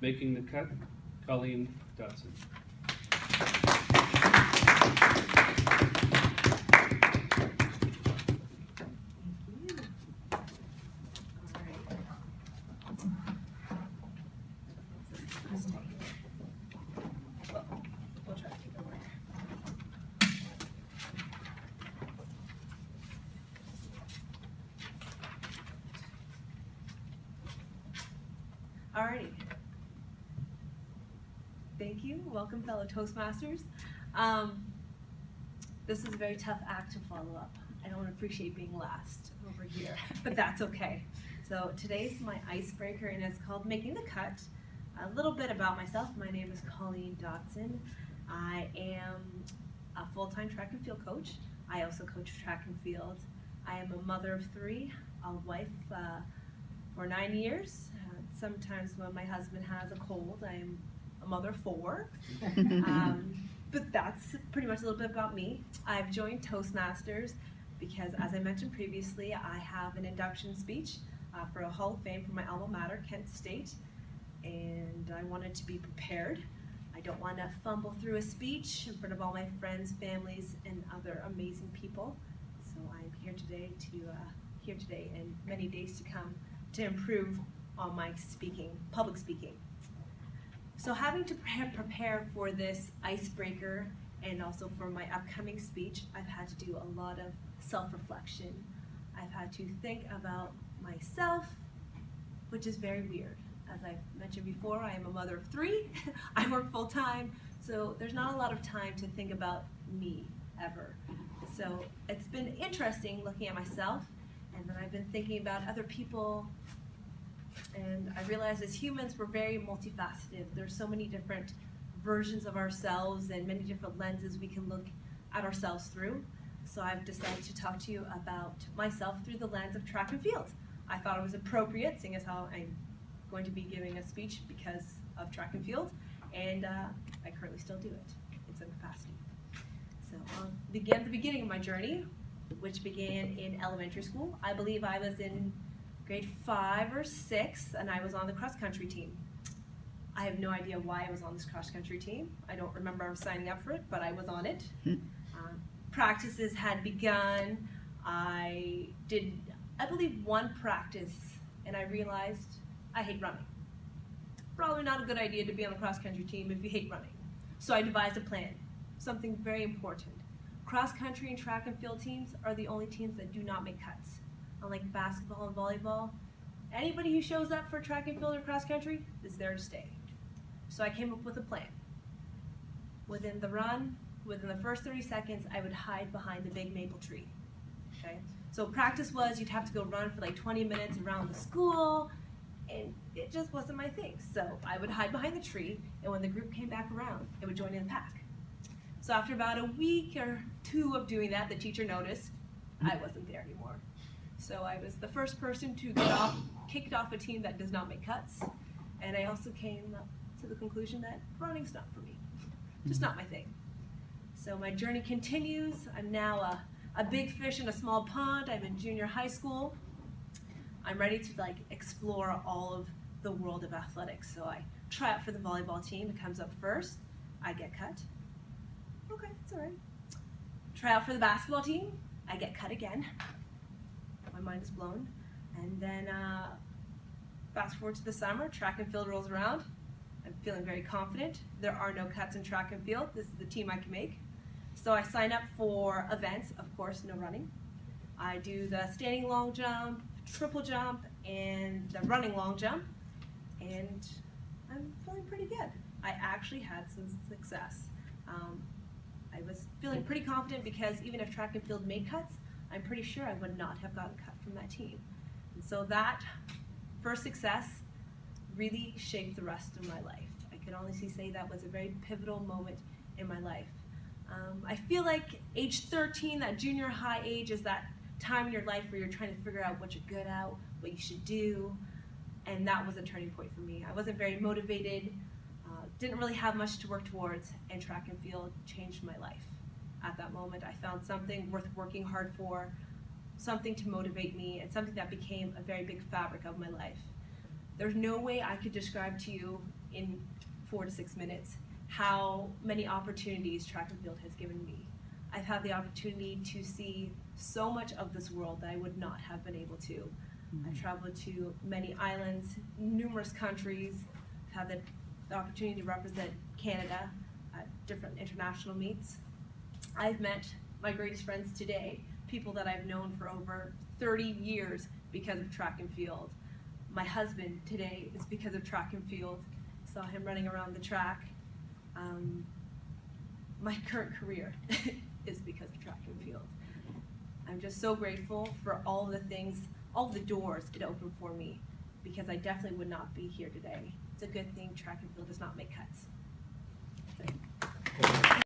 Making the cut, Colleen Dotson. Alrighty. Thank you. Welcome, fellow Toastmasters. This is a very tough act to follow up. I don't appreciate being last over here, but that's okay. So today's my icebreaker, and it's called Making the Cut. A little bit about myself. My name is Colleen Dotson. I am a full-time track and field coach. I also coach track and field. I am a mother of 3, a wife for 9 years. Sometimes when my husband has a cold, I'm a mother of 4. But that's pretty much a little bit about me. I've joined Toastmasters because, as I mentioned previously, I have an induction speech for a Hall of Fame for my alma mater, Kent State, and I wanted to be prepared. I don't want to fumble through a speech in front of all my friends, families, and other amazing people. So I'm here today and many days to come to improve on my public speaking. So having to prepare for this icebreaker and also for my upcoming speech, I've had to do a lot of self-reflection. I've had to think about myself, which is very weird. As I've mentioned before, I am a mother of 3. I work full-time, so there's not a lot of time to think about me ever. So it's been interesting looking at myself, and then I've been thinking about other people. And I realized as humans, we're very multifaceted. There's so many different versions of ourselves and many different lenses we can look at ourselves through. So I've decided to talk to you about myself through the lens of track and field. I thought it was appropriate, seeing as how I'm going to be giving a speech because of track and field, and I currently still do it in some capacity. So I'll begin at the beginning of my journey, which began in elementary school. I believe I was in grade 5 or 6, and I was on the cross-country team. I have no idea why I was on this cross-country team. I don't remember signing up for it, but I was on it. Practices had begun. I did, I believe, 1 practice, and I realized I hate running. Probably not a good idea to be on the cross-country team if you hate running. So I devised a plan, something very important. Cross-country and track and field teams are the only teams that do not make cuts. Unlike basketball and volleyball, anybody who shows up for track and field or cross country is there to stay. So I came up with a plan. Within the run, within the first 30 seconds, I would hide behind the big maple tree. Okay? So practice was you'd have to go run for like 20 minutes around the school, and it just wasn't my thing. So I would hide behind the tree, and when the group came back around, it would join in the pack. So after about a week or 2 of doing that, the teacher noticed I wasn't there anymore. So I was the first person to get kicked off a team that does not make cuts, and I also came to the conclusion that running's not for me, just not my thing. So my journey continues. I'm now a big fish in a small pond. I'm in junior high school. I'm ready to explore all of the world of athletics. So I try out for the volleyball team. It comes up first. I get cut. Okay, it's all right. Try out for the basketball team. I get cut again. My mind is blown. And then fast forward to the summer, track and field rolls around. I'm feeling very confident. There are no cuts in track and field. This is the team I can make. So I sign up for events, of course, no running. I do the standing long jump, triple jump, and the running long jump, and I'm feeling pretty good. I actually had some success. I was feeling pretty confident because even if track and field made cuts, I'm pretty sure I would not have gotten cut from that team. And so that first success really shaped the rest of my life. I could honestly say that was a very pivotal moment in my life. I feel like age 13, that junior high age, is that time in your life where you're trying to figure out what you're good at, what you should do, and that was a turning point for me. I wasn't very motivated, didn't really have much to work towards, and track and field changed my life. At that moment, I found something worth working hard for, something to motivate me, and something that became a very big fabric of my life. There's no way I could describe to you in 4 to 6 minutes how many opportunities track and field has given me. I've had the opportunity to see so much of this world that I would not have been able to. I've traveled to many islands, numerous countries. I've had the opportunity to represent Canada at different international meets. I've met my greatest friends today, people that I've known for over 30 years because of track and field. My husband today is because of track and field. Saw him running around the track. My current career is because of track and field. I'm just so grateful for all the things, all the doors it opened for me, because I definitely would not be here today. It's a good thing track and field does not make cuts. That's it.